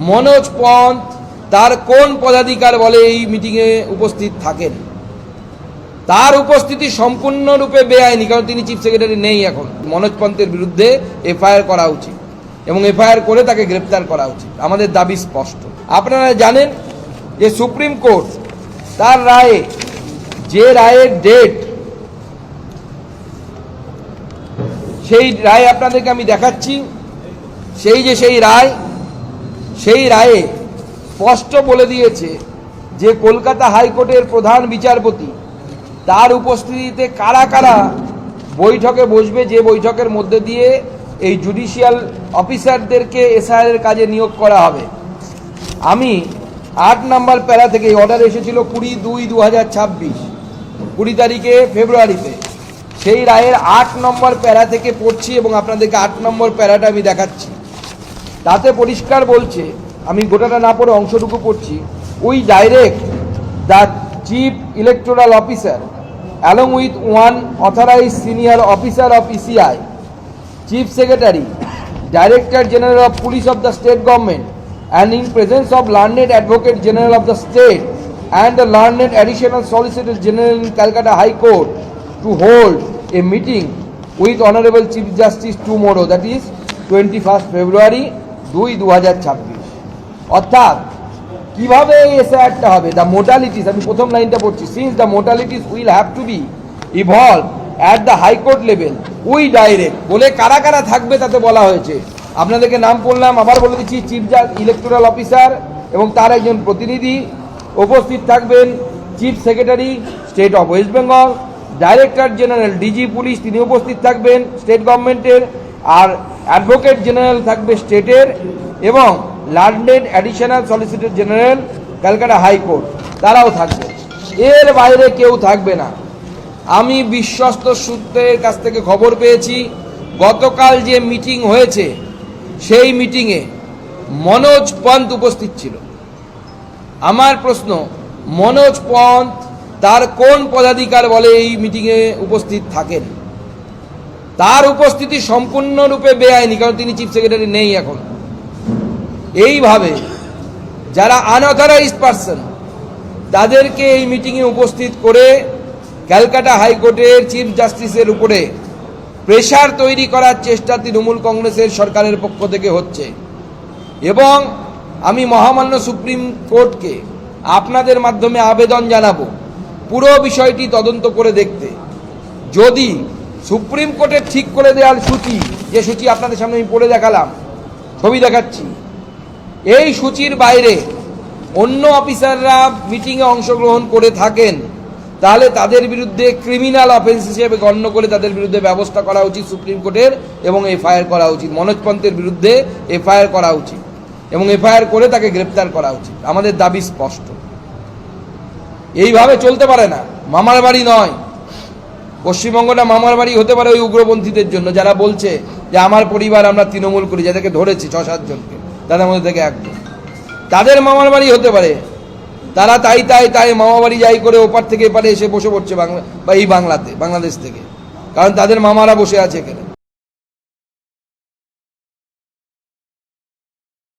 মনোজ পন্থ তার কোন পদাধিকার বলে এই মিটিংয়ে উপস্থিত থাকেন? তার উপস্থিতি সম্পূর্ণরূপে বেআইনি, কারণ তিনি চিফ সেক্রেটারি নেই এখন। মনোজ পন্থের বিরুদ্ধে এফআইআর করা উচিত এবং এফআইআর করে তাকে গ্রেপ্তার করা উচিত। আমাদের দাবি স্পষ্ট। আপনারা জানেন যে সুপ্রিম কোর্ট তার রায়ে, যে রায়ের ডেট, সেই রায় আপনাদেরকে আমি দেখাচ্ছি। সেই রায়ে স্পষ্ট বলে দিয়েছে যে কলকাতা হাইকোর্টের প্রধান বিচারপতি তার উপস্থিতিতে কারা কারা বৈঠকে বসবে, যে বৈঠকের মধ্যে দিয়ে এই জুডিশিয়াল অফিসারদেরকে এসআইআর এর কাজে নিয়োগ করা হবে। আমি 8 নম্বর প্যারা থেকে অর্ডার এসেছিল 20/2/2026, 20 তারিখে ফেব্রুয়ারিতে। সেই রায়ের 8 নম্বর প্যারা থেকে পড়ছি এবং আপনাদেরকে 8 নম্বর প্যারাটা আমি দেখাচ্ছি। তাতে পরিষ্কার বলছে, আমি গোটাটা না পড়ে অংশটুকু পড়ছি। We direct the chief electoral officer along with one authorized senior officer of ECI, Chief Secretary, Director General of Police of the State Government, and in presence of Learned Advocate General of the State and the Learned Additional Solicitor General in Calcutta High Court, to hold a meeting with Honorable Chief Justice tomorrow, that is 21st February 2026। অর্থাৎ কিভাবে এই এসআইআরটা হবে, the modalities, আমি প্রথম লাইনটা পড়ছি, since the modalities will have to be evolve at the high court level, we direct বলে কারা কারা থাকবে তাতে বলা হয়েছে। আপনাদেরকে নাম বললাম, আবার বলে দিচ্ছি। চিফ ইলেকটোরাল অফিসার এবং তার একজন প্রতিনিধি উপস্থিত থাকবেন। Chief secretary state of West Bengal, director general DG police তিনি উপস্থিত থাকবেন স্টেট গভর্নমেন্টের, আর অ্যাডভোকেট জেনারেল থাকবে স্টেটের, এবং learned additional solicitor general Calcutta high court তারাও থাকবে। এর বাইরে কেউ থাকবে না। আমি বিশ্বস্ত সূত্রের কাছ থেকে খবর পেয়েছি, গতকাল যে মিটিং হয়েছে সেই মিটিংয়ে মনোজ পন্থ উপস্থিত ছিল। আমার প্রশ্ন, মনোজ পন্থ তার কোন পদাধিকার বলে এই মিটিংয়ে উপস্থিত থাকেন? তার উপস্থিতি সম্পূর্ণরূপে বেআইনি, কারণ তিনি চিফ সেক্রেটারি নেই এখন। এইভাবে যারা আনঅথরাইজড পারসন তাদেরকে এই মিটিংয়ে উপস্থিত করে ক্যালকাটা হাইকোর্টের চিফ জাস্টিসের উপরে প্রেশার তৈরি করার চেষ্টা তৃণমূল কংগ্রেসের সরকারের পক্ষ থেকে হচ্ছে। এবং আমি মহামান্য সুপ্রিম কোর্টকে আপনাদের মাধ্যমে আবেদন জানাবো পুরো বিষয়টি তদন্ত করে দেখতে। যদি সুপ্রিম কোর্টের ঠিক করে দেওয়ার সূচি, যে সূচি আপনাদের সামনে আমি পড়ে দেখালাম, ছবি দেখাচ্ছি, এই সূচির বাইরে অন্য অফিসাররা মিটিংয়ে অংশগ্রহণ করে থাকেন, তাহলে তাদের বিরুদ্ধে ক্রিমিনাল অফেন্স হিসেবে গণ্য করে তাদের বিরুদ্ধে ব্যবস্থা করা উচিত সুপ্রিম কোর্টের, এবং এফআইআর করা উচিত। মনোজ পন্থের বিরুদ্ধে এফআইআর করা উচিত এবং এফআইআর করে তাকে গ্রেপ্তার করা উচিত। আমাদের দাবি স্পষ্ট। এইভাবে চলতে পারে না। মামার বাড়ি নয়, পশ্চিমবঙ্গটা মামার বাড়ি হতে পারে ওই উগ্রপন্থীদের জন্য, যারা বলছে যে আমার পরিবার আমরা তৃণমূল করি, যাদেরকে ধরেছি 6-7 জনকে, তাদের মধ্যে থেকে একজন, তাদের মামার বাড়ি হতে পারে। তারা তাই মামা বাড়ি যাই করে ওপার থেকে এপারে এসে বসে পড়ছে বাংলা বা এই বাংলাদেশ থেকে, কারণ তাদের মামারা বসে আছে এখানে।